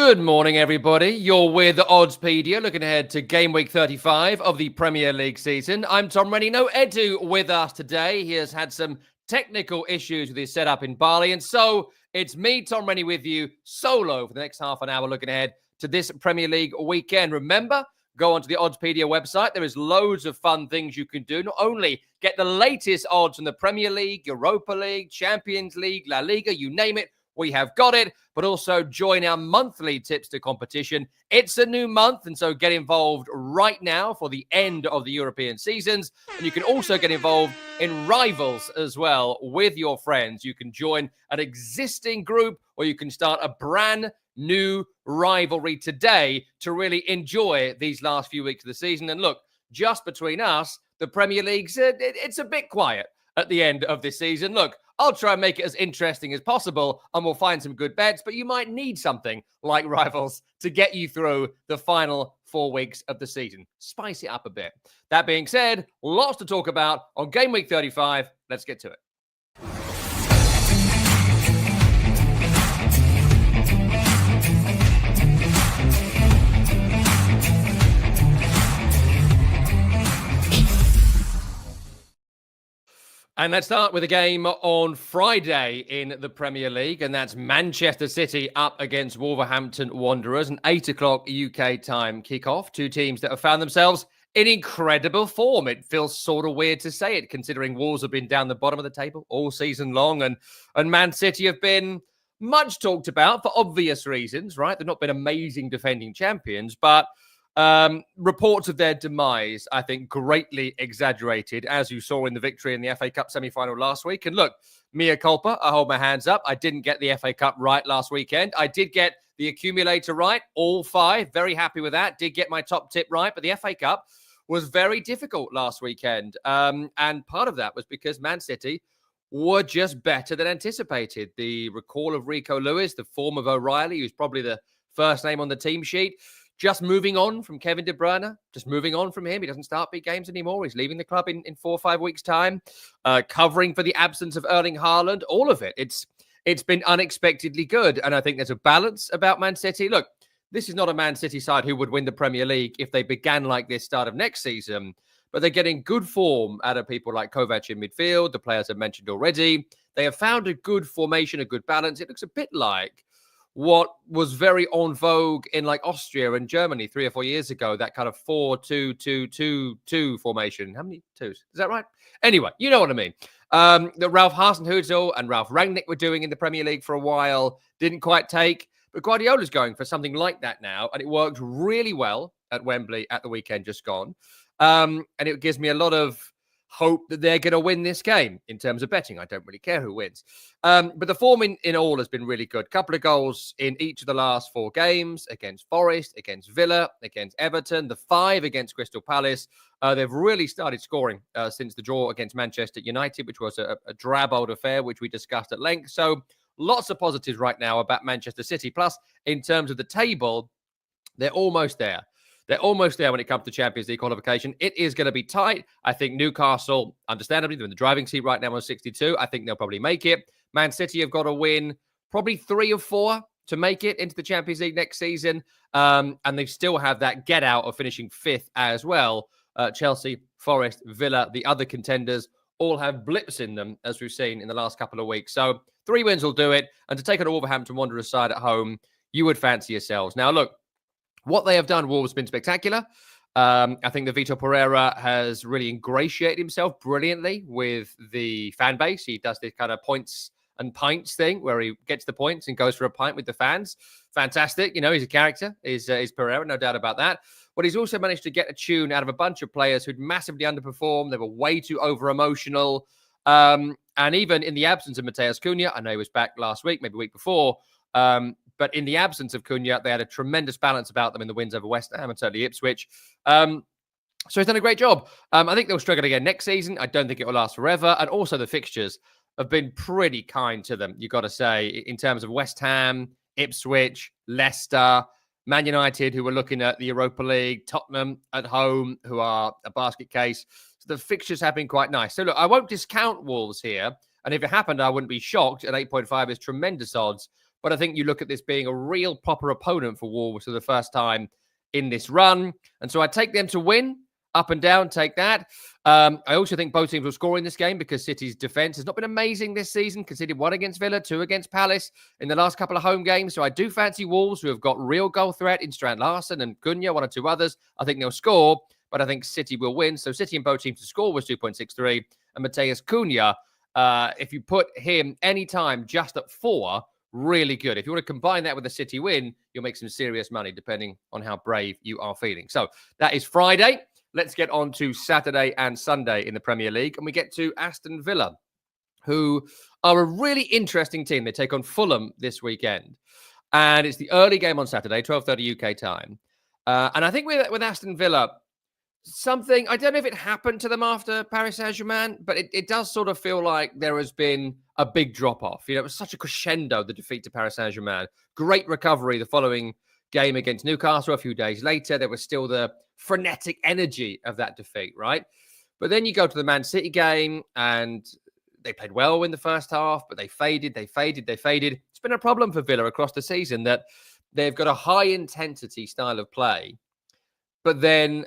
Good morning, everybody. You're with Oddspedia, looking ahead to game week 35 of the Premier League season. I'm Tom Rennie. No Edu with us today. He has had some technical issues with his setup in Bali. And so it's me, Tom Rennie, with you solo for the next half an hour, looking ahead to this Premier League weekend. Remember, go onto the Oddspedia website. There is loads of fun things you can do. Not only get the latest odds from the Premier League, Europa League, Champions League, La Liga, you name it. We have got it, but also join our monthly tipster competition. It's a new month, and so get involved right now for the end of the European seasons. And you can also get involved in rivals as well with your friends. You can join an existing group, or you can start a brand new rivalry today to really enjoy these last few weeks of the season. And look, just between us, the Premier League's it's a bit quiet at the end of this season. Look, I'll try and make it as interesting as possible, and we'll find some good bets, but you might need something like rivals to get you through the final 4 weeks of the season. Spice it up a bit. That being said, lots to talk about on game week 35. Let's get to it. And let's start with a game on Friday in the Premier League, and that's Manchester City up against Wolverhampton Wanderers, an 8 o'clock UK time kickoff. Two teams that have found themselves in incredible form. It feels sort of weird to say it, considering Wolves have been down the bottom of the table all season long, and Man City have been much talked about for obvious reasons, right? They've not been amazing defending champions, but reports of their demise, I think, greatly exaggerated, as you saw in the victory in the FA Cup semi-final last week. And look, mea culpa, I hold my hands up. I didn't get the FA Cup right last weekend. I did get the accumulator right, all 5. Very happy with that. Did get my top tip right, but the FA Cup was very difficult last weekend. And part of that was because Man City were just better than anticipated. The recall of Rico Lewis, the form of O'Reilly, who's probably the first name on the team sheet, just moving on from Kevin De Bruyne, just moving on from him. He doesn't start big games anymore. He's leaving the club in 4 or 5 weeks' time, covering for the absence of Erling Haaland, all of it. It's been unexpectedly good. And I think there's a balance about Man City. Look, this is not a Man City side who would win the Premier League if they began like this start of next season, but they're getting good form out of people like 𝐿𝐵𝐵𝐿 in midfield, the players I've mentioned already. They have found a good formation, a good balance. It looks a bit like what was very en vogue in like Austria and Germany 3 or 4 years ago, that kind of 4-2-2-2-2 formation. How many twos? Is that right? Anyway, you know what I mean. That Ralph Hasenhüttl and Ralph Rangnick were doing in the Premier League for a while. Didn't quite take, but Guardiola's going for something like that now, and it worked really well at Wembley at the weekend just gone. And it gives me a lot of hope that they're going to win this game in terms of betting. I don't really care who wins. But the form in all has been really good. Couple of goals in each of the last 4 games against Forest, against Villa, against Everton, the 5 against Crystal Palace. They've really started scoring since the draw against Manchester United, which was a drab old affair, which we discussed at length. So lots of positives right now about Manchester City. Plus, in terms of the table, they're almost there. They're almost there when it comes to Champions League qualification. It is going to be tight. I think Newcastle, understandably, they're in the driving seat right now on 62. I think they'll probably make it. Man City have got to win probably 3 or 4 to make it into the Champions League next season. And they still have that get out of finishing 5th as well. Chelsea, Forest, Villa, the other contenders all have blips in them, as we've seen in the last couple of weeks. So 3 wins will do it. And to take on a Wolverhampton Wanderers side at home, you would fancy yourselves. Now, look, what they have done, Wolves, has been spectacular. I think that Vitor Pereira has really ingratiated himself brilliantly with the fan base. He does this kind of points and pints thing where he gets the points and goes for a pint with the fans. Fantastic. You know, he's a character, is Pereira, no doubt about that. But he's also managed to get a tune out of a bunch of players who'd massively underperformed. They were way too over-emotional. And even in the absence of Matheus Cunha, I know he was back last week, maybe a week before, but in the absence of Cunha, they had a tremendous balance about them in the wins over West Ham and certainly Ipswich. So he's done a great job. I think they'll struggle again next season. I don't think it will last forever. And also the fixtures have been pretty kind to them, you've got to say, in terms of West Ham, Ipswich, Leicester, Man United, who were looking at the Europa League, Tottenham at home, who are a basket case. So the fixtures have been quite nice. So look, I won't discount Wolves here. And if it happened, I wouldn't be shocked. At 8.5 is tremendous odds. But I think you look at this being a real proper opponent for Wolves for the first time in this run. And so I take them to win. Up and down, take that. I also think both teams will score in this game because City's defence has not been amazing this season. Conceded 1 against Villa, 2 against Palace in the last couple of home games. So I do fancy Wolves, who have got real goal threat in Strand Larsen and 𝐿𝐴𝐴, 1 or 2 others. I think they'll score, but I think City will win. So City and both teams to score was 2.63. And 𝐿𝐴𝐴𝐿𝐴𝐴, if you put him anytime just at 4, really good. If you want to combine that with a City win, you'll make some serious money depending on how brave you are feeling. So that is Friday. Let's get on to Saturday and Sunday in the Premier League. And we get to Aston Villa, who are a really interesting team. They take on Fulham this weekend. And it's the early game on Saturday, 12:30 UK time. And I think with Aston Villa, something, I don't know if it happened to them after Paris Saint-Germain, but it does sort of feel like there has been a big drop-off. You know, it was such a crescendo, the defeat to Paris Saint-Germain. Great recovery the following game against Newcastle a few days later. There was still the frenetic energy of that defeat, right? But then you go to the Man City game and they played well in the first half, but they faded. It's been a problem for Villa across the season that they've got a high-intensity style of play, but then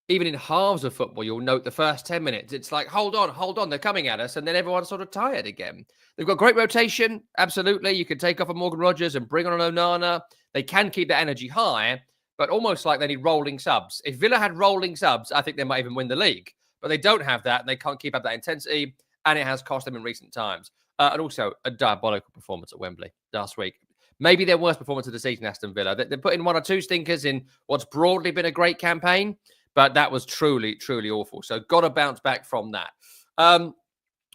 even in halves of football, you'll note the first 10 minutes, it's like, hold on, they're coming at us, and then everyone's sort of tired again. They've got great rotation, absolutely. You can take off a Morgan Rogers and bring on an Onana. They can keep that energy high, but almost like they need rolling subs. If Villa had rolling subs, I think they might even win the league. But they don't have that, and they can't keep up that intensity, and it has cost them in recent times. And also a diabolical performance at Wembley last week. Maybe their worst performance of the season, Aston Villa. They're putting 1 or 2 stinkers in what's broadly been a great campaign, but that was truly, truly awful. So got to bounce back from that.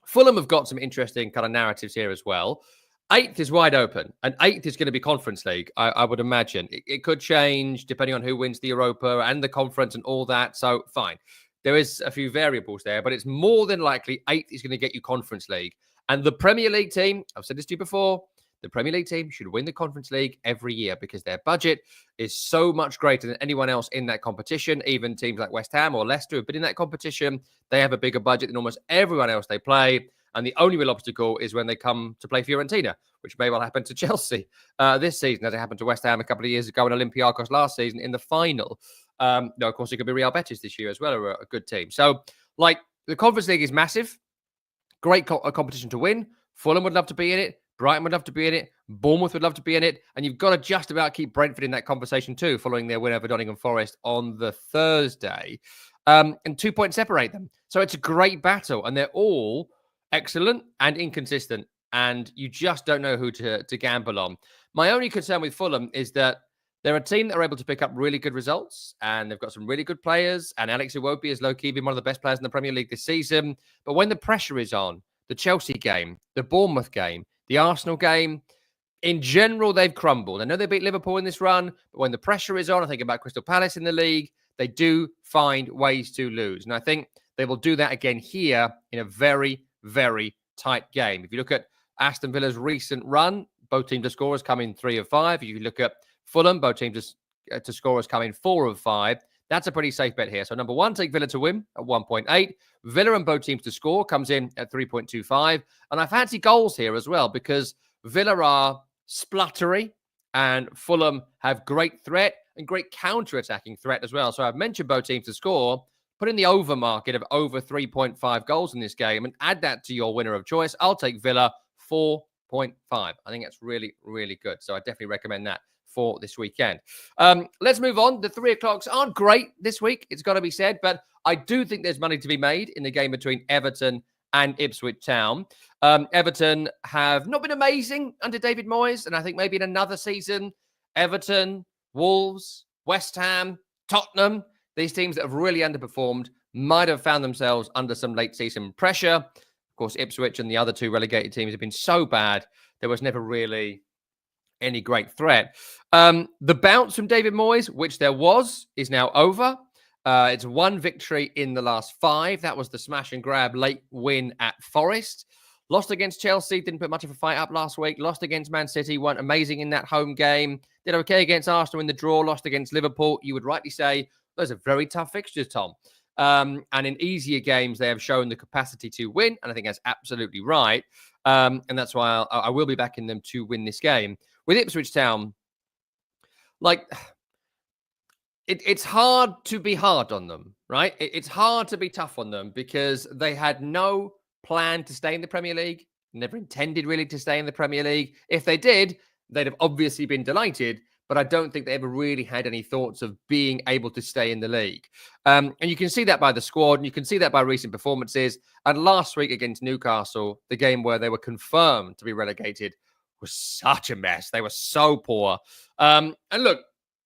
Fulham have got some interesting kind of narratives here as well. 8th is wide open, and 8th is going to be Conference League, I would imagine. It could change depending on who wins the Europa and the Conference and all that. So fine. There is a few variables there, but it's more than likely 8th is going to get you Conference League. And the Premier League team, I've said this to you before, the Premier League team should win the Conference League every year because their budget is so much greater than anyone else in that competition. Even teams like West Ham or Leicester have been in that competition. They have a bigger budget than almost everyone else they play. And the only real obstacle is when they come to play Fiorentina, which may well happen to Chelsea this season, as it happened to West Ham a couple of years ago and Olympiacos last season in the final. No, of course, it could be 𝐵𝐴𝐵 Betis this year as well, are a good team. So, like, the Conference League is massive. Great competition to win. Fulham would love to be in it. Brighton would love to be in it. Bournemouth would love to be in it. And you've got to just about keep Brentford in that conversation too, following their win over Nottingham Forest on the Thursday. And 2 points separate them. So it's a great battle. And they're all excellent and inconsistent. And you just don't know who to gamble on. My only concern with Fulham is that they're a team that are able to pick up really good results. And they've got some really good players. And 𝐿𝐴𝐴𝐿𝐴 has low-key been one of the best players in the Premier League this season. But when the pressure is on, the Chelsea game, the Bournemouth game, the Arsenal game, in general, they've crumbled. I know they beat Liverpool in this run, but when the pressure is on, I think about Crystal Palace in the league, they do find ways to lose. And I think they will do that again here in a very, very tight game. If you look at Aston Villa's recent run, both teams to scorers come in 3 of 5. If you look at Fulham, both teams to scorers come in 4 of 5. That's a pretty safe bet here. So number 1, take Villa to win at 1.8. Villa and both teams to score comes in at 3.25. And I fancy goals here as well because Villa are spluttery and Fulham have great threat and great counter-attacking threat as well. So I've mentioned both teams to score. Put in the over market of over 3.5 goals in this game and add that to your winner of choice. I'll take Villa 4.5. I think that's really, really good. So I definitely recommend that for this weekend. Let's move on. The 3 o'clocks aren't great this week, it's got to be said, but I do think there's money to be made in the game between Everton and Ipswich Town. Everton have not been amazing under David Moyes, and I think maybe in another season, Everton, Wolves, West Ham, Tottenham, these teams that have really underperformed might have found themselves under some late season pressure. Of course, Ipswich and the other 2 relegated teams have been so bad, there was never really any great threat. The bounce from David Moyes, which there was, is now over. It's 1 victory in the last 5. That was the smash and grab late win at Forest. Lost against Chelsea, didn't put much of a fight up last week. Lost against Man City, weren't amazing in that home game. Did okay against Arsenal in the draw, lost against Liverpool. You would rightly say those are very tough fixtures, Tom. And in easier games, they have shown the capacity to win. And I think that's absolutely right. And that's why I will be backing them to win this game. with Ipswich Town, like, it's hard to be hard on them, right? It's hard to be tough on them because they had no plan to stay in the Premier League, never intended really to stay in the Premier League. If they did, they'd have obviously been delighted, but I don't think they ever really had any thoughts of being able to stay in the league. And you can see that by the squad, and you can see that by recent performances. And last week against Newcastle, the game where they were confirmed to be relegated, was such a mess. They were so poor. And look,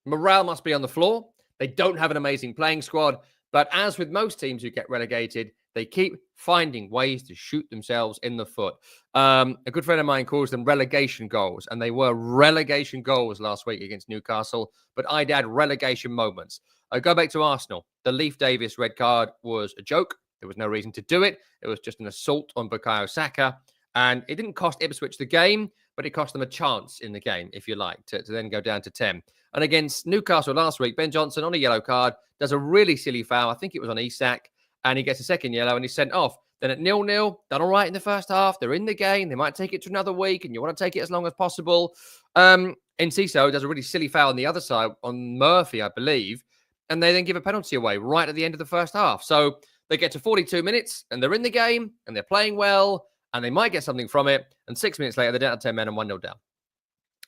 morale must be on the floor. They don't have an amazing playing squad, but as with most teams who get relegated, they keep finding ways to shoot themselves in the foot. A good friend of mine calls them relegation goals, and they were relegation goals last week against Newcastle, but I'd add relegation moments. Go back to Arsenal. The Leif Davis red card was a joke. There was no reason to do it. It was just an assault on Bukayo Saka, and it didn't cost Ipswich the game, but it cost them a chance in the game, if you like, to then go down to 10. And against Newcastle last week, Ben Johnson on a yellow card does a really silly foul. I think it was on 𝐸𝐴𝐶, and he gets a second yellow and he's sent off. Then at 0-0, done all right in the first half. They're in the game. They might take it to another week, and you want to take it as long as possible. Enciso does a really silly foul on the other side on Murphy, I believe, and they then give a penalty away right at the end of the first half. So they get to 42 minutes, and they're in the game, and they're playing well, and they might get something from it. And 6 minutes later, they're down to 10 men and 1-0 down.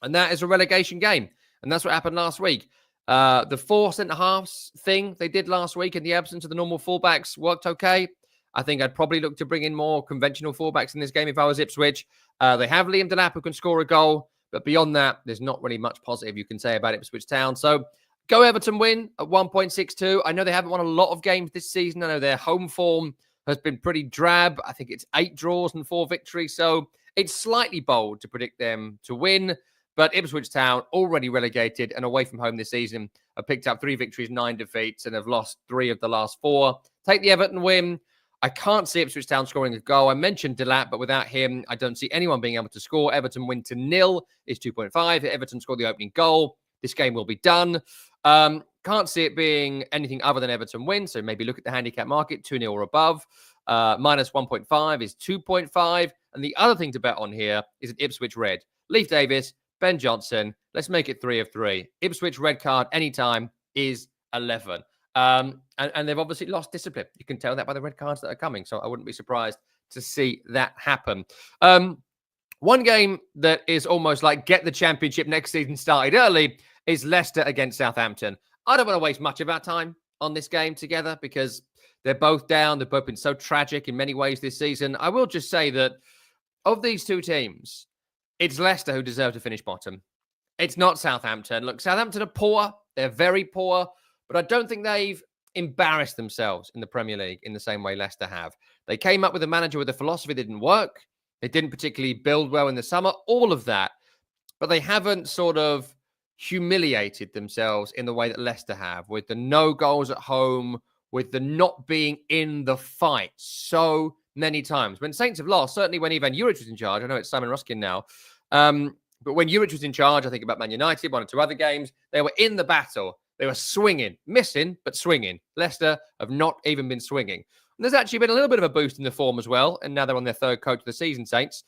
And that is a relegation game. And that's what happened last week. The 4 centre-halves thing they did last week in the absence of the normal fullbacks worked okay. I think I'd probably look to bring in more conventional fullbacks in this game if I was Ipswich. They have Liam Delap who can score a goal. But beyond that, there's not really much positive you can say about Ipswich Town. So go Everton win at 1.62. I know they haven't won a lot of games this season. I know their home form has been pretty drab. I think it's 8 draws and 4 victories. So it's slightly bold to predict them to win. But Ipswich Town, already relegated and away from home this season, have picked up 3 victories, 9 defeats, and have lost 3 of the last 4. Take the Everton win. I can't see Ipswich Town scoring a goal. I mentioned Delap, but without him, I don't see anyone being able to score. Everton win to 0 is 2.5. If Everton score the opening goal, this game will be done. Can't see it being anything other than Everton win, so maybe look at the handicap market, 2-0 or above. Minus 1.5 is 2.5. And the other thing to bet on here is an Ipswich red. Leif Davis, Ben Johnson, let's make it 3 of 3. Ipswich red card anytime is 11. And they've obviously lost discipline. You can tell that by the red cards that are coming. So I wouldn't be surprised to see that happen. One game that is almost like get the championship next season started early is Leicester against Southampton. I don't want to waste much of our time on this game together because they're both down. They've both been so tragic in many ways this season. I will just say that of these two teams, it's Leicester who deserve to finish bottom. It's not Southampton. Look, Southampton are poor. They're very poor. But I don't think they've embarrassed themselves in the Premier League in the same way Leicester have. They came up with a manager with a philosophy that didn't work. They didn't particularly build well in the summer. All of that. But they haven't sort of humiliated themselves in the way that Leicester have, with the no goals at home, with the not being in the fight so many times. When Saints have lost, certainly when Ivan Juric was in charge, I know it's Simon Ruskin now, but when Juric was in charge, I think about Man United, 1 or 2 other games, they were in the battle. They were swinging, missing, but swinging. Leicester have not even been swinging. And there's actually been a little bit of a boost in the form as well, and now they're on their 3rd coach of the season, Saints.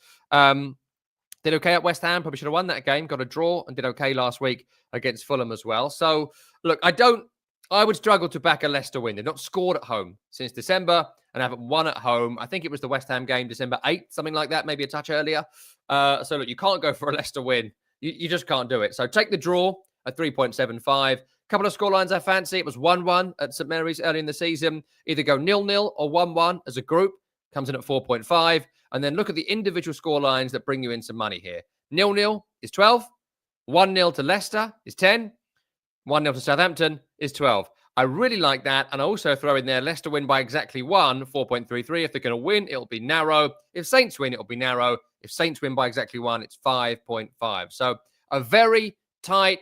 Did okay at West Ham, probably should have won that game, got a draw, and did okay last week against Fulham as well. So, look, I would struggle to back a Leicester win. They've not scored at home since December and haven't won at home. I think it was the West Ham game, December 8th, something like that, maybe a touch earlier. So, look, you can't go for a Leicester win. You just can't do it. So, take the draw at 3.75. Couple of scorelines I fancy. It was 1-1 at St Mary's early in the season. Either go 0-0 or 1-1 as a group. Comes in at 4.5. And then look at the individual scorelines that bring you in some money here. 0-0 is 12. 1-0 to Leicester is 10. 1-0 to Southampton is 12. I really like that. And I also throw in there Leicester win by exactly 1, 4.33. If they're going to win, it'll be narrow. If Saints win, it'll be narrow. If Saints win by exactly 1, it's 5.5. So a very tight,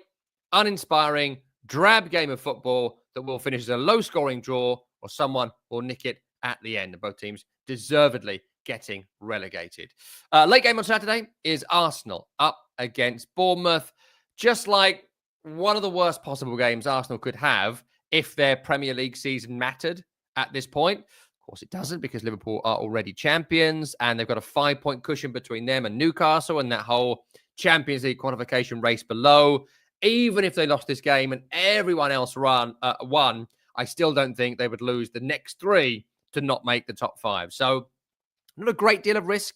uninspiring, drab game of football that will finish as a low-scoring draw or someone will nick it at the end. And both teams deservedly getting relegated. Late game on Saturday is Arsenal up against Bournemouth. Just like one of the worst possible games Arsenal could have if their Premier League season mattered at this point. Of course, it doesn't because Liverpool are already champions and they've got a 5-point cushion between them and Newcastle and that whole Champions League qualification race below. Even if they lost this game and everyone else won, I still don't think they would lose the next 3 to not make the top 5. So not a great deal of risk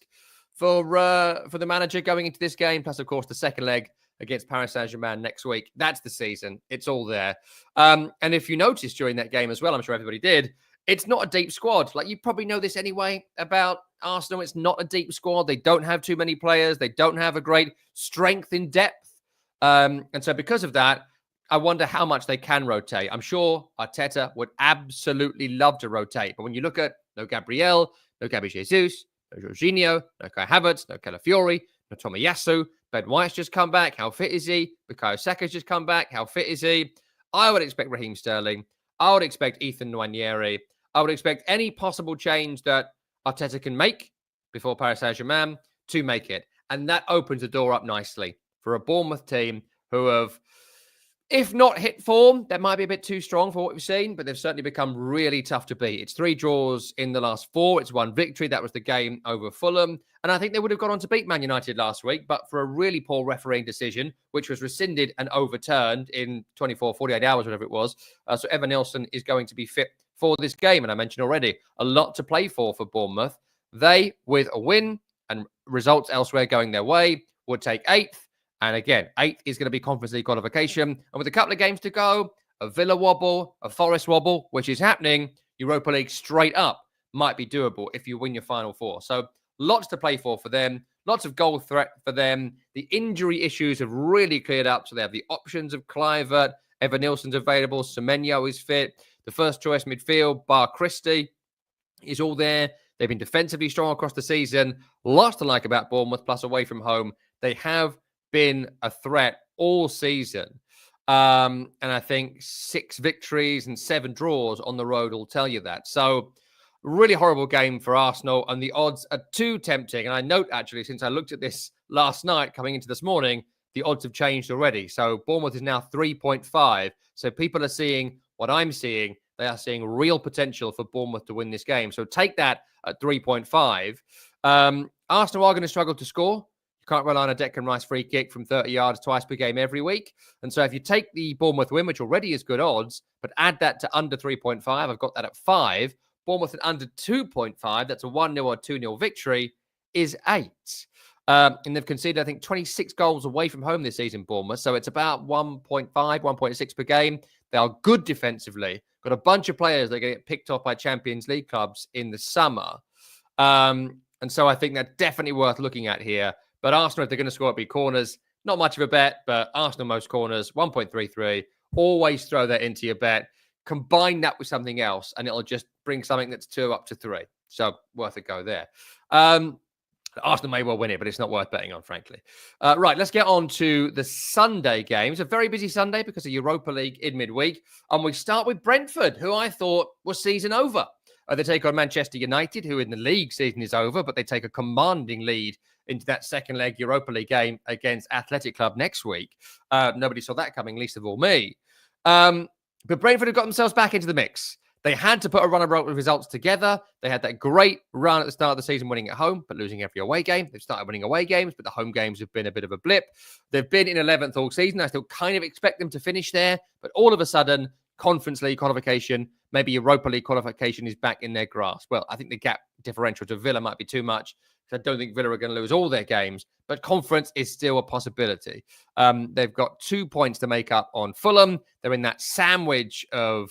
for the manager going into this game. Plus, of course, the second leg against Paris Saint-Germain next week. That's the season. It's all there. And if you noticed during that game as well, I'm sure everybody did, it's not a deep squad. Like, you probably know this anyway about Arsenal. It's not a deep squad. They don't have too many players. They don't have a great strength in depth. And so because of that, I wonder how much they can rotate. I'm sure Arteta would absolutely love to rotate. But when you look at no Gabriel, no 𝐬𝐭𝐵𝐺𝐵 Jesus, no Jorginho, no Kai Havertz, no 𝐵𝐿afiori, no Tomiyasu, Ben White's just come back. How fit is he? Bukayo Saka's just come back. How fit is he? I would expect Raheem Sterling. I would expect Ethan Nwaneri. I would expect any possible change that Arteta can make before Paris Saint-Germain to make it. And that opens the door up nicely for a Bournemouth team who have, if not hit form, that might be a bit too strong for what we've seen, but they've certainly become really tough to beat. It's 3 draws in the last 4. It's 1 victory. That was the game over Fulham. And I think they would have gone on to beat Man United last week, but for a really poor refereeing decision, which was rescinded and overturned in 24, 48 hours, whatever it was. So Evan Nilsson is going to be fit for this game. And I mentioned already, a lot to play for Bournemouth. They, with a win and results elsewhere going their way, would take 8th. And again, 8th is going to be Conference League qualification. And with a couple of games to go, a Villa wobble, a Forest wobble, which is happening, Europa League straight up might be doable if you win your final 4. So lots to play for them. Lots of goal threat for them. The injury issues have really cleared up. So they have the options of 𝐿𝐵𝗿𝗄. Evan Nilsson's available. Semenyo is fit. The first choice midfield, bar Christie, is all there. They've been defensively strong across the season. Lots to like about Bournemouth, plus away from home. They have been a threat all season. And I think 6 victories and 7 draws on the road will tell you that. So really horrible game for Arsenal, and the odds are too tempting. And I note, actually, since I looked at this last night coming into this morning, the odds have changed already. So Bournemouth is now 3.5. So people are seeing what I'm seeing. They are seeing real potential for Bournemouth to win this game. So take that at 3.5. Arsenal are going to struggle to score. You can't rely on a Declan Rice free kick from 30 yards twice per game every week. And so if you take the Bournemouth win, which already is good odds, but add that to under 3.5, I've got that at 5. Bournemouth at under 2.5, that's a 1-0 or 2-0 victory, is 8. And they've conceded, I think, 26 goals away from home this season, Bournemouth. So it's about 1.5, 1.6 per game. They are good defensively. Got a bunch of players that are going to get picked off by Champions League clubs in the summer. And so I think that's definitely worth looking at here. But Arsenal, if they're going to score at big corners, not much of a bet, but Arsenal most corners, 1.33. Always throw that into your bet. Combine that with something else, and it'll just bring something that's 2 up to 3. So worth a go there. Arsenal may well win it, but it's not worth betting on, frankly. Right, let's get on to the Sunday game. It's a very busy Sunday because of Europa League in midweek. And we start with Brentford, who I thought was season over. They take on Manchester United, who in the league season is over, but they take a commanding lead into that second leg Europa League game against Athletic Club next week. Nobody saw that coming, least of all me. But Brentford have got themselves back into the mix. They had to put a run of results together. They had that great run at the start of the season, winning at home, but losing every away game. They've started winning away games, but the home games have been a bit of a blip. They've been in 11th all season. I still kind of expect them to finish there, but all of a sudden, Conference League qualification, maybe Europa League qualification is back in their grasp. Well, I think the gap differential to Villa might be too much. I don't think Villa are going to lose all their games, but conference is still a possibility. They've got 2 points to make up on Fulham. They're in that sandwich of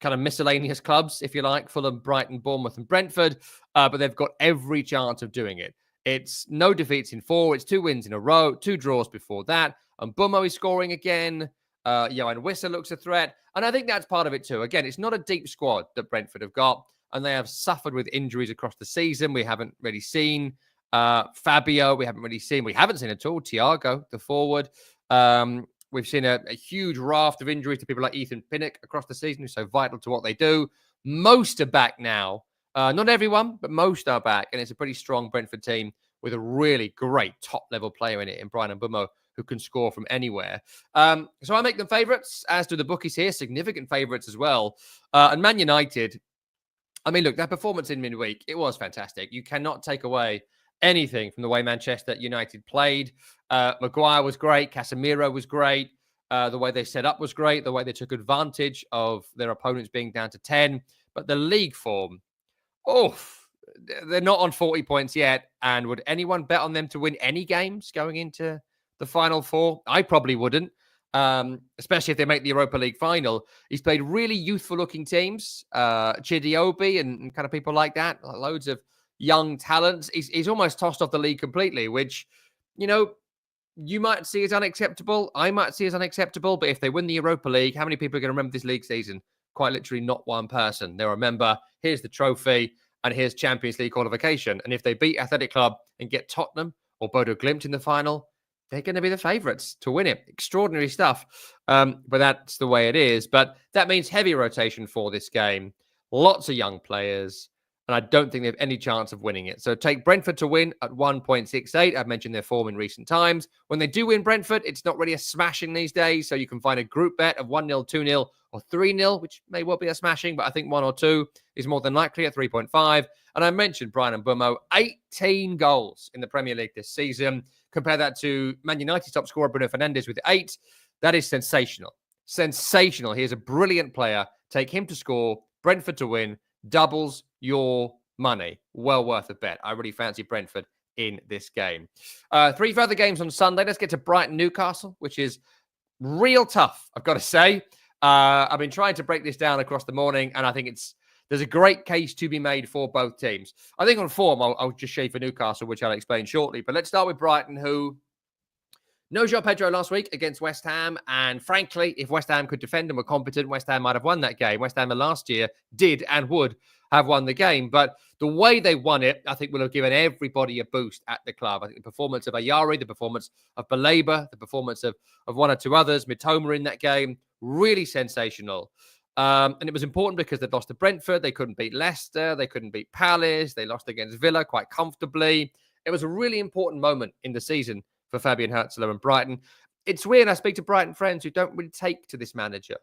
kind of miscellaneous clubs, if you like, Fulham, Brighton, Bournemouth, and Brentford, but they've got every chance of doing it. It's no defeats in 4. It's 2 wins in a row, 2 draws before that. And 𝐵𝗲𝗼 is scoring again. 𝐿𝐴𝐿𝐴 looks a threat. And I think that's part of it too. Again, it's not a deep squad that Brentford have got, and they have suffered with injuries across the season. We haven't really seen Fabio. We haven't seen at all Thiago, the forward. We've seen a huge raft of injuries to people like Ethan Pinnock across the season, who's so vital to what they do. Most are back now. Not everyone, but most are back. And it's a pretty strong Brentford team with a really great top-level player in it, in Bryan Mbeumo, who can score from anywhere. So I make them favourites, as do the bookies here, significant favourites as well. And Man United, I mean, look, that performance in midweek, it was fantastic. You cannot take away anything from the way Manchester United played. Maguire was great. Casemiro was great. The way they set up was great. The way they took advantage of their opponents being down to 10. But the league form, they're not on 40 points yet. And would anyone bet on them to win any games going into the Final Four? I probably wouldn't, especially if they make the Europa League final. He's played really youthful-looking teams, 𝐿𝐵𝗿𝗄 and kind of people like that, loads of young talents. He's almost tossed off the league completely, which, you might see as unacceptable. I might see as unacceptable. But if they win the Europa League, how many people are going to remember this league season? Quite literally not one person. They'll remember, here's the trophy and here's Champions League qualification. And if they beat Athletic Club and get Tottenham or 𝐵oDo 𝗀𝗡 in the final, they're going to be the favourites to win it. Extraordinary stuff. But that's the way it is. But that means heavy rotation for this game. Lots of young players. And I don't think they have any chance of winning it. So take Brentford to win at 1.68. I've mentioned their form in recent times. When they do win Brentford, it's not really a smashing these days. So you can find a group bet of 1-0, 2-0 or 3-0, which may well be a smashing. But I think 1 or 2 is more than likely at 3.5. And I mentioned Brian Mbeumo, 18 goals in the Premier League this season. Compare that to Man United's top scorer, Bruno Fernandes, with 8. That is sensational. Sensational. He is a brilliant player. Take him to score, Brentford to win, doubles your money. Well worth a bet. I really fancy Brentford in this game. 3 further games on Sunday. Let's get to Brighton Newcastle, which is real tough, I've got to say. I've been trying to break this down across the morning, and I think there's a great case to be made for both teams. I think on form, I'll just shave for Newcastle, which I'll explain shortly. But let's start with Brighton, who no João Pedro last week against West Ham. And frankly, if West Ham could defend and were competent, West Ham might have won that game. West Ham last year did and would have won the game. But the way they won it, I think will have given everybody a boost at the club. I think the performance of 𝐬𝐿𝐴𝐵𝐿𝐴, the performance of 𝗵𝗏𝗏, the performance of one or two others, Mitoma in that game, really sensational. And it was important because they'd lost to Brentford. They couldn't beat Leicester. They couldn't beat Palace. They lost against Villa quite comfortably. It was a really important moment in the season for Fabian 𝗏𝗏𝗀 and Brighton. It's weird. I speak to Brighton friends who don't really take to this manager.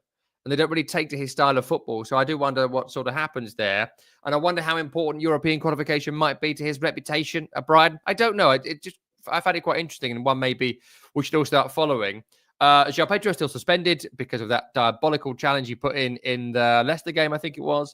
And they don't really take to his style of football. So I do wonder what sort of happens there. And I wonder how important European qualification might be to his reputation at Brighton. I don't know. I find it quite interesting, and one maybe we should all start following. João Pedro is still suspended because of that diabolical challenge he put in the Leicester game, I think it was.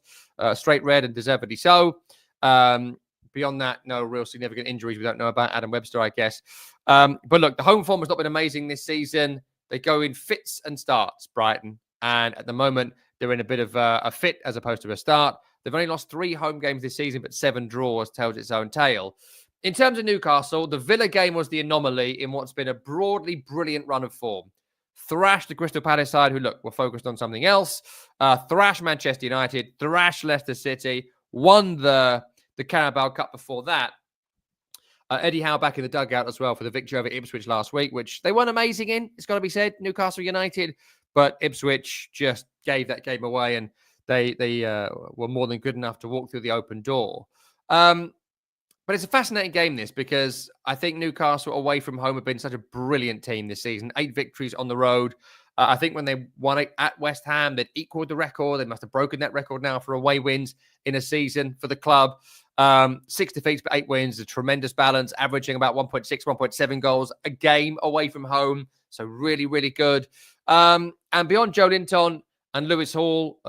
Straight red and deservedly so. Beyond that, no real significant injuries we don't know about. Adam Webster, I guess. But look, the home form has not been amazing this season. They go in fits and starts, Brighton. And at the moment, they're in a bit of a fit as opposed to a start. They've only lost 3 home games this season, but 7 draws tells its own tale. In terms of Newcastle, the Villa game was the anomaly in what's been a broadly brilliant run of form. Thrashed the Crystal Palace side, who, look, were focused on something else. Thrashed Manchester United. Thrashed Leicester City. Won the Carabao Cup before that. Eddie Howe back in the dugout as well for the victory over Ipswich last week, which they weren't amazing in, it's got to be said, Newcastle United. But Ipswich just gave that game away, and they were more than good enough to walk through the open door. But it's a fascinating game, this, because I think Newcastle away from home have been such a brilliant team this season. 8 victories on the road. I think when they won it at West Ham, they'd equaled the record. They must have broken that record now for away wins in a season for the club. 6 defeats but 8 wins, a tremendous balance, averaging about 1.6, 1.7 goals a game away from home. So really, really good. And beyond Joelinton and Lewis Hall,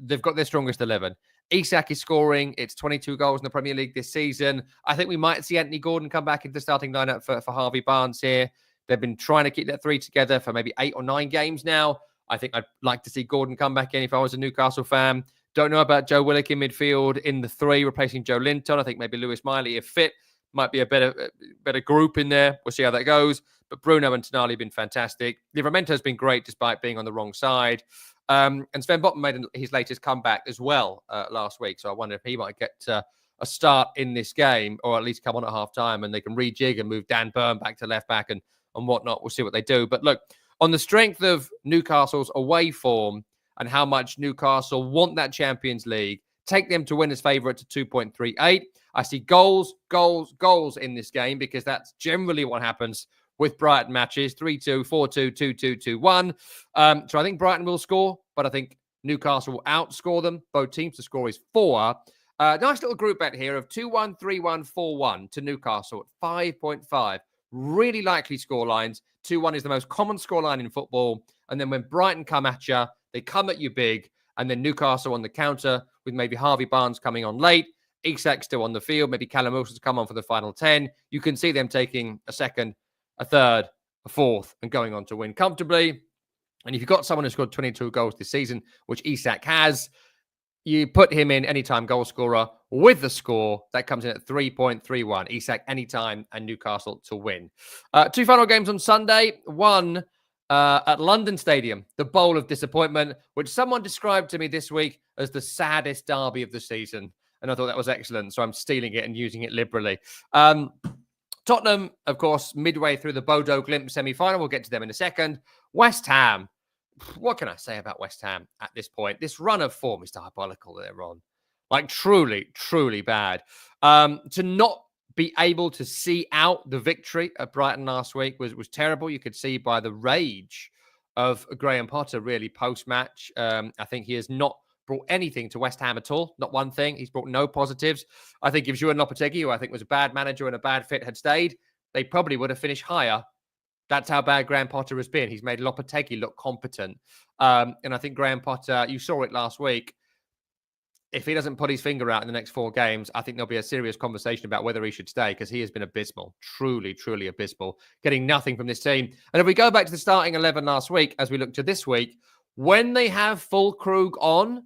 they've got their strongest 11. Isak is scoring. It's 22 goals in the Premier League this season. I think we might see Anthony Gordon come back into the starting lineup for 𝗏𝗏𝗏𝗏 Barnes here. They've been trying to keep that 3 together for maybe 8 or 9 games now. I think I'd like to see Gordon come back in if I was a Newcastle fan. Don't know about Joe Willock in midfield in the 3, replacing Joelinton. I think maybe Lewis Miley, if fit, might be a better group in there. We'll see how that goes. But Bruno and Tonali have been fantastic. Livramento's been great despite being on the wrong side. And Sven Botman made his latest comeback as well last week. So I wonder if he might get a start in this game, or at least come on at half-time, and they can rejig and move Dan Burn back to left-back and whatnot. We'll see what they do. But look, on the strength of Newcastle's away form and how much Newcastle want that Champions League, take them to win as favourite to 2.38. I see goals in this game, because that's generally what happens with Brighton matches. 3-2, 4-2, 2-2, 2-1. So I think Brighton will score, but I think Newcastle will outscore them. Both teams to score is 4. Nice little group bet here of 2-1, 3-1, 4-1 to Newcastle at 5.5. Really likely scorelines. 2-1 is the most common scoreline in football. And then when Brighton come at you, they come at you big. And then Newcastle on the counter with maybe 𝗵𝗵𝗿𝗲𝗀 coming on late. 𝐿𝐭𝐴𝐧𝐧𝐸 still on the field. Maybe 𝐭𝐴lum Wilson's come on for the final 10. You can see them taking a second, a third, a fourth, and going on to win comfortably. And if you've got someone who scored 22 goals this season, which 𝗍𝐿𝐴𝐧𝐸 has, you put him in anytime goal scorer with the score. That comes in at 3.31. 𝗍𝐿𝐴𝐴𝐧𝐸 anytime and Newcastle to win. Two final games on Sunday. One at London Stadium, the Bowl of Disappointment, which someone described to me this week as the saddest derby of the season. And I thought that was excellent. So I'm stealing it and using it liberally. Tottenham, of course, midway through the Bodo Glimt semi-final. We'll get to them in a second. West Ham. What can I say about West Ham at this point? This run of form is diabolical that they're on. Like, truly, truly bad. To not be able to see out the victory at Brighton last week was terrible. You could see by the rage of Graham Potter, really, post-match. I think he has not brought anything to West Ham at all. Not one thing. He's brought no positives. I think if 𝐿𝗵𝗿𝗄𝗍𝐸, who I think was a bad manager and a bad fit, had stayed, they probably would have finished higher. That's how bad Graham Potter has been. He's made 𝗵𝗵𝗿𝗄𝗍𝒑 look competent. And I think Graham Potter, you saw it last week. If he doesn't put his finger out in the next 4 games, I think there'll be a serious conversation about whether he should stay, because he has been abysmal. Truly, truly abysmal. Getting nothing from this team. And if we go back to the starting 11 last week, as we look to this week, when they have Füllkrug on,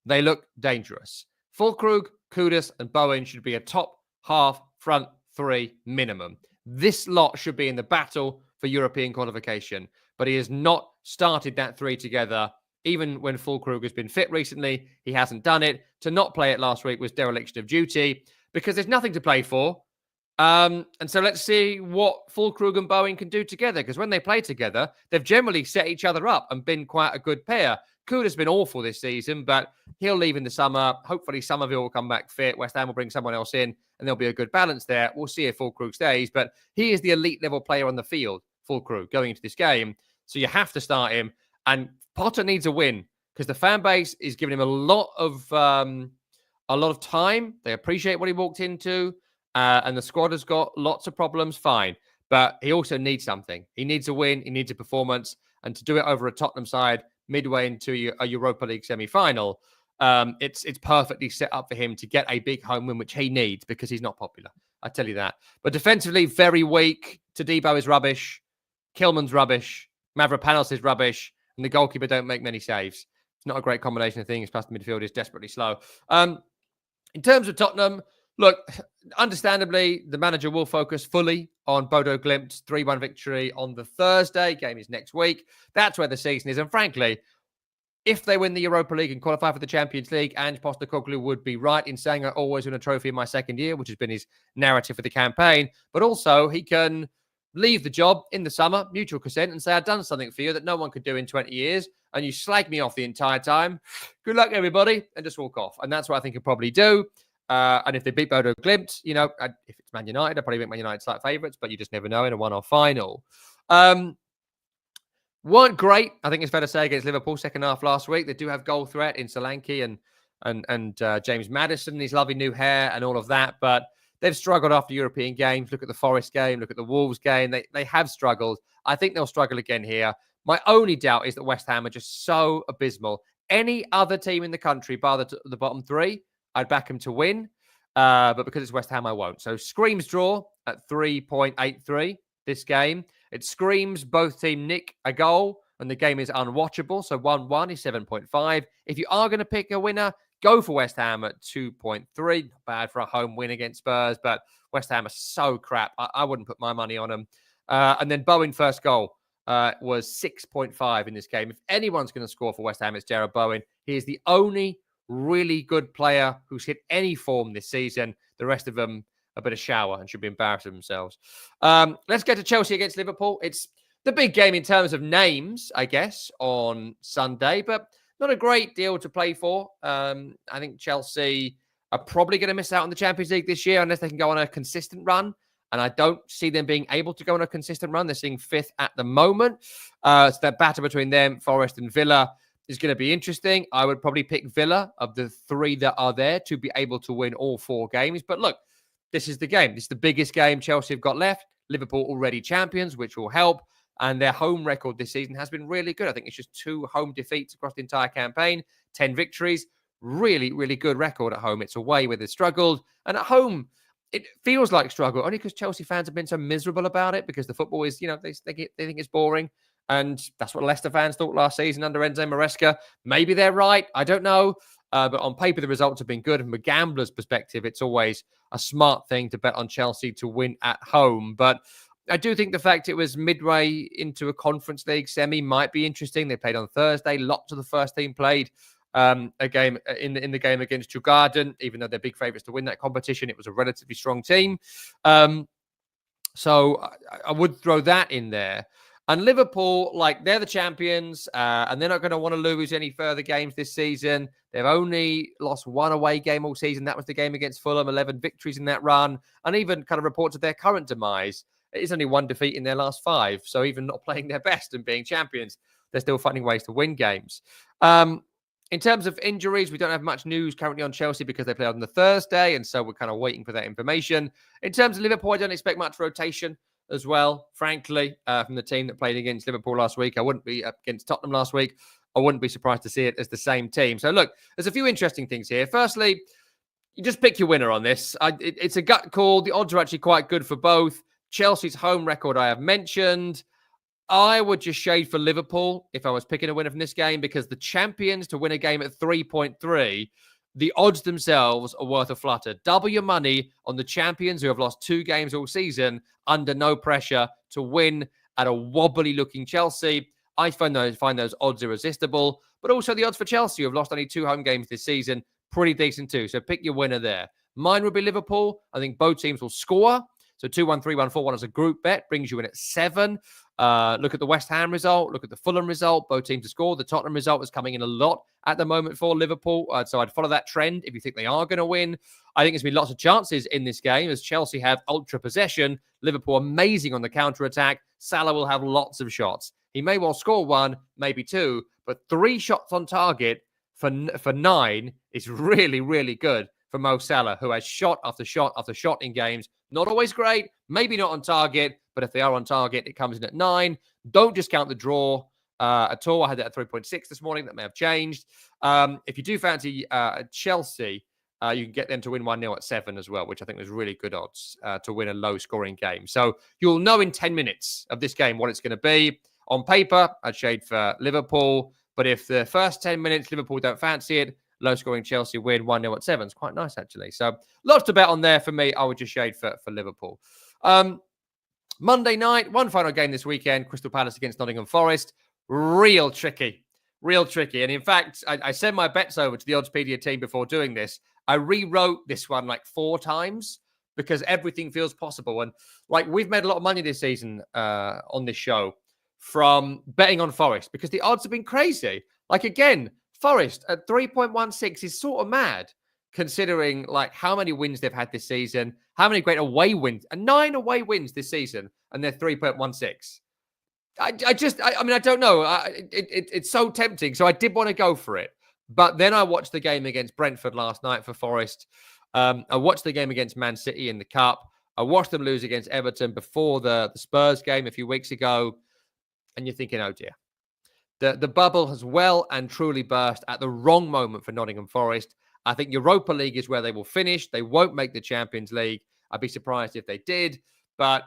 they look dangerous. Füllkrug, Kudus, and Bowen should be a top half front 3 minimum. This lot should be in the battle for European qualification, but he has not started that 3 together. Even when Füllkrug has been fit recently, he hasn't done it. To not play it last week was dereliction of duty, because there's nothing to play for. And so let's see what Füllkrug and Bowen can do together, because when they play together, they've generally set each other up and been quite a good pair. Kudus has been awful this season, but he'll leave in the summer. Hopefully Somerville will come back fit. West Ham will bring someone else in, and there'll be a good balance there. We'll see if Füllkrug stays, but he is the elite level player on the field, Füllkrug, going into this game. So you have to start him. And Potter needs a win, because the fan base is giving him a lot of time. They appreciate what he walked into, and the squad has got lots of problems. Fine, but he also needs something. He needs a win. He needs a performance, and to do it over a Tottenham side midway into a Europa League semi-final, it's perfectly set up for him to get a big home win, which he needs, because he's not popular. I tell you that. But defensively, very weak. 𝗛𝗏𝗏 is rubbish. Kilman's rubbish. Mavropanos is rubbish. And the goalkeeper don't make many saves. It's not a great combination of things. Plus, the midfield is desperately slow. In terms of Tottenham, look, understandably, the manager will focus fully on Bodo Glimt's 3-1 victory on the Thursday. Game is next week. That's where the season is. And frankly, if they win the Europa League and qualify for the Champions League, 𝗀𝗏 Postecoglou would be right in saying I always win a trophy in my second year, which has been his narrative for the campaign. But also, he can leave the job in the summer, mutual consent, and say, I've done something for you that no one could do in 20 years, and you slag me off the entire time. Good luck, everybody, and just walk off. And that's what I think he'll probably do. And if they beat Bodo Glimt, you know, if it's Man United, I'll probably make Man United slight favourites, but you just never know in a one-off final. Weren't great, I think it's fair to say, against Liverpool second half last week. They do have goal threat in Solanke and James Maddison, his lovely new hair and all of that, but they've struggled after European games. Look at the Forest game. Look at the Wolves game. They have struggled. I think they'll struggle again here. My only doubt is that West Ham are just so abysmal. Any other team in the country, bar the bottom 3, I'd back them to win. But because it's West Ham, I won't. So screams draw at 3.83 this game. It screams both team nick a goal, and the game is unwatchable. So 1-1 is 7.5. If you are going to pick a winner, go for West Ham at 2.3. Not bad for a home win against Spurs, but West Ham are so crap. I wouldn't put my money on them. And then Bowen first goal was 6.5 in this game. If anyone's going to score for West Ham, it's Jarrod Bowen. He is the only really good player who's hit any form this season. The rest of them a bit of shower and should be embarrassing themselves. Let's get to Chelsea against Liverpool. It's the big game in terms of names, I guess, on Sunday, but not a great deal to play for. I think Chelsea are probably going to miss out on the Champions League this year unless they can go on a consistent run. And I don't see them being able to go on a consistent run. They're sitting 5th at the moment. So that battle between them, Forest and Villa, is going to be interesting. I would probably pick Villa of the 3 that are there to be able to win all 4 games. But look, this is the game. This is the biggest game Chelsea have got left. Liverpool already champions, which will help. And their home record this season has been really good. I think it's just 2 home defeats across the entire campaign, 10 victories. Really, really good record at home. It's away where they've struggled. And at home, it feels like struggle, only because Chelsea fans have been so miserable about it because the football is, they think it's boring. And that's what Leicester fans thought last season under Enzo Maresca. Maybe they're right. I don't know. But on paper, the results have been good. From a gambler's perspective, it's always a smart thing to bet on Chelsea to win at home. But I do think the fact it was midway into a Conference League semi might be interesting. They played on Thursday. Lots of the first team played a game in the game against Djurgården, even though they're big favourites to win that competition. It was a relatively strong team. So I would throw that in there. And Liverpool, they're the champions, and they're not going to want to lose any further games this season. They've only lost 1 away game all season. That was the game against Fulham, 11 victories in that run. And even kind of reports of their current demise, it is only 1 defeat in their last 5. So even not playing their best and being champions, they're still finding ways to win games. In terms of injuries, we don't have much news currently on Chelsea because they played on the Thursday, and so we're kind of waiting for that information. In terms of Liverpool, I don't expect much rotation as well, frankly, from the team that played against Liverpool last week. I wouldn't be up against Tottenham last week. I wouldn't be surprised to see it as the same team. So look, there's a few interesting things here. Firstly, you just pick your winner on this. It's a gut call. The odds are actually quite good for both. Chelsea's home record I have mentioned. I would just shade for Liverpool if I was picking a winner from this game, because the champions to win a game at 3.3, the odds themselves are worth a flutter. Double your money on the champions who have lost 2 games all season under no pressure to win at a wobbly-looking Chelsea. I find those odds irresistible, but also the odds for Chelsea, who have lost only 2 home games this season, pretty decent too. So pick your winner there. Mine would be Liverpool. I think both teams will score. So 2-1, 3-1, 4-1 as a group bet brings you in at 7. Look at the West Ham result. Look at the Fulham result. Both teams to score. The Tottenham result is coming in a lot at the moment for Liverpool. So I'd follow that trend if you think they are going to win. I think there's been lots of chances in this game as Chelsea have ultra possession. Liverpool amazing on the counter-attack. Salah will have lots of shots. He may well score 1, maybe 2, but 3 shots on target for 9 is really, really good for Mo Salah, who has shot after shot after shot in games. Not always great, maybe not on target, but if they are on target, it comes in at 9. Don't discount the draw at all. I had that at 3.6 this morning. That may have changed. If you do fancy Chelsea, you can get them to win 1-0 at 7 as well, which I think was really good odds to win a low-scoring game. So you'll know in 10 minutes of this game what it's going to be. On paper, I'd shade for Liverpool, but if the first 10 minutes Liverpool don't fancy it, low-scoring Chelsea win 1-0 at 7. It's quite nice, actually. So lots to bet on there for me. I would just shade for Liverpool. Monday night, one final game this weekend, Crystal Palace against Nottingham Forest. Real tricky. And in fact, I sent my bets over to the Oddspedia team before doing this. I rewrote this one 4 times because everything feels possible. And we've made a lot of money this season on this show from betting on Forest because the odds have been crazy. Again, Forest at 3.16 is sort of mad considering how many wins they've had this season, how many great away wins, and 9 away wins this season, and they're 3.16. I don't know. It's so tempting. So I did want to go for it. But then I watched the game against Brentford last night for Forest. I watched the game against Man City in the Cup. I watched them lose against Everton before the Spurs game a few weeks ago. And you're thinking, oh dear. The bubble has well and truly burst at the wrong moment for Nottingham Forest. I think Europa League is where they will finish. They won't make the Champions League. I'd be surprised if they did. But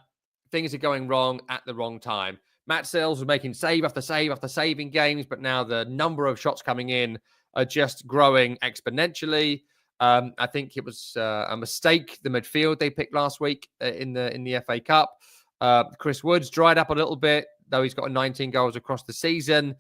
things are going wrong at the wrong time. Matt Sales was making save after save after save in games, but now the number of shots coming in are just growing exponentially. I think it was a mistake, the midfield they picked last week in the FA Cup. Chris Woods dried up a little bit, though he's got 19 goals across the season.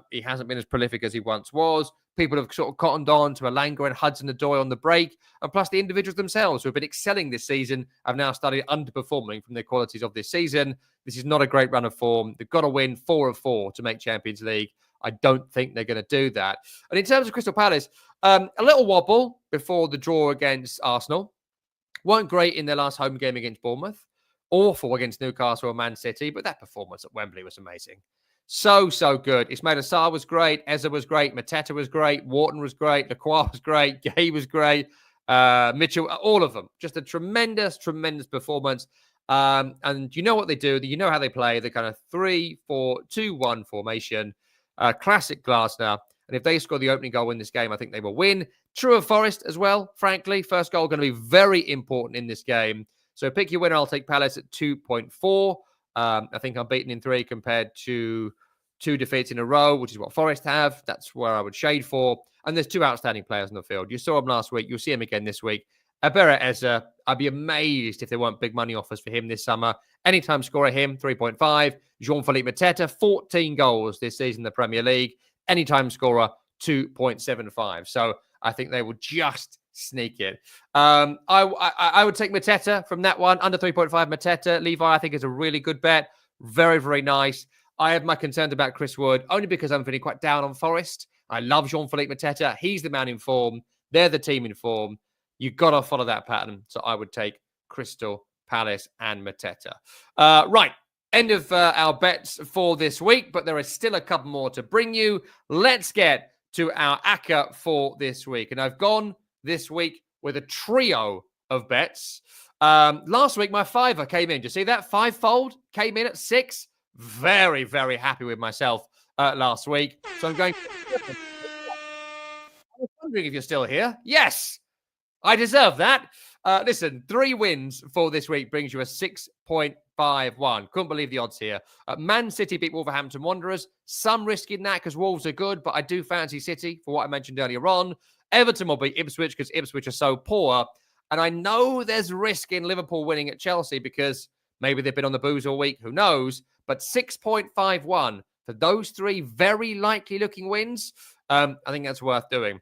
He hasn't been as prolific as he once was. People have sort of cottoned on to Elanga and Hudson-Odoi on the break. And plus the individuals themselves who have been excelling this season have now started underperforming from their qualities of this season. This is not a great run of form. They've got to win 4 of 4 to make Champions League. I don't think they're going to do that. And in terms of Crystal Palace, a little wobble before the draw against Arsenal. Weren't great in their last home game against Bournemouth. Awful against Newcastle or Man City, but that performance at Wembley was amazing. So good. Ismaila Sarr was great. Eza was great. Mateta was great. Wharton was great. 𝐿𝐿𝐴 was great. Gay was great. Mitchell, all of them. Just a tremendous performance. And you know what they do. You know how they play. The kind of 3-4-2-1 formation. Classic Glasner. And if they score the opening goal in this game, I think they will win. True of Forest as well, frankly. First goal going to be very important in this game. So pick your winner. I'll take Palace at 2.4. I think I'm beaten in 3 compared to 2 defeats in a row, which is what Forest have. That's where I would shade for. And there's 2 outstanding players on the field. You saw him last week. You'll see him again this week. Eberechi Eze, I'd be amazed if there weren't big money offers for him this summer. Anytime scorer him, 3.5. Jean-Philippe Mateta, 14 goals this season in the Premier League. Anytime scorer, 2.75. So I think they will just sneak it. I would take Mateta from that one. Under 3.5 Mateta. Levi, I think, is a really good bet. Very nice. I have my concerns about Chris Wood, only because I'm feeling quite down on Forest. I love Jean-Philippe Mateta. He's the man in form. They're the team in form. You've got to follow that pattern. So I would take Crystal Palace and Mateta. Right. End of our bets for this week, but there are still a couple more to bring you. Let's get to our ACCA for this week. And I've gone this week with a trio of bets. Last week, my fiver came in. Do you see that? 5-fold came in at 6. Very happy with myself last week. So I'm going... I was wondering if you're still here. Yes, I deserve that. Listen, 3 wins for this week brings you a 6.51. Couldn't believe the odds here. Man City beat Wolverhampton Wanderers. Some risk in that because Wolves are good, but I do fancy City for what I mentioned earlier on. Everton will beat Ipswich because Ipswich are so poor. And I know there's risk in Liverpool winning at Chelsea because maybe they've been on the booze all week. Who knows? But 6.51 for those 3 very likely looking wins, I think that's worth doing.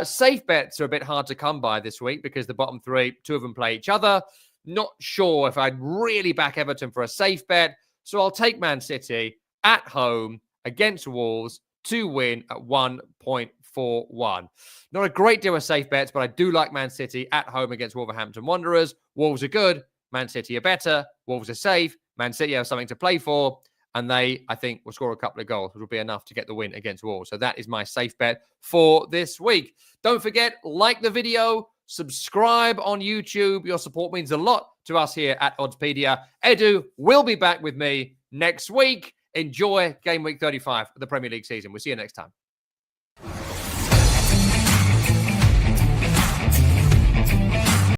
Safe bets are a bit hard to come by this week because the bottom 3, 2 of them play each other. Not sure if I'd really back Everton for a safe bet. So I'll take Man City at home against Wolves to win at 1.41. Not a great deal of safe bets, but I do like Man City at home against Wolverhampton Wanderers. Wolves are good. Man City are better. Wolves are safe. Man City have something to play for. And they, I think, will score a couple of goals, which will be enough to get the win against Wolves. So that is my safe bet for this week. Don't forget, like the video, subscribe on YouTube. Your support means a lot to us here at Oddspedia. Edu will be back with me next week. Enjoy game week 35 of the Premier League season. We'll see you next time.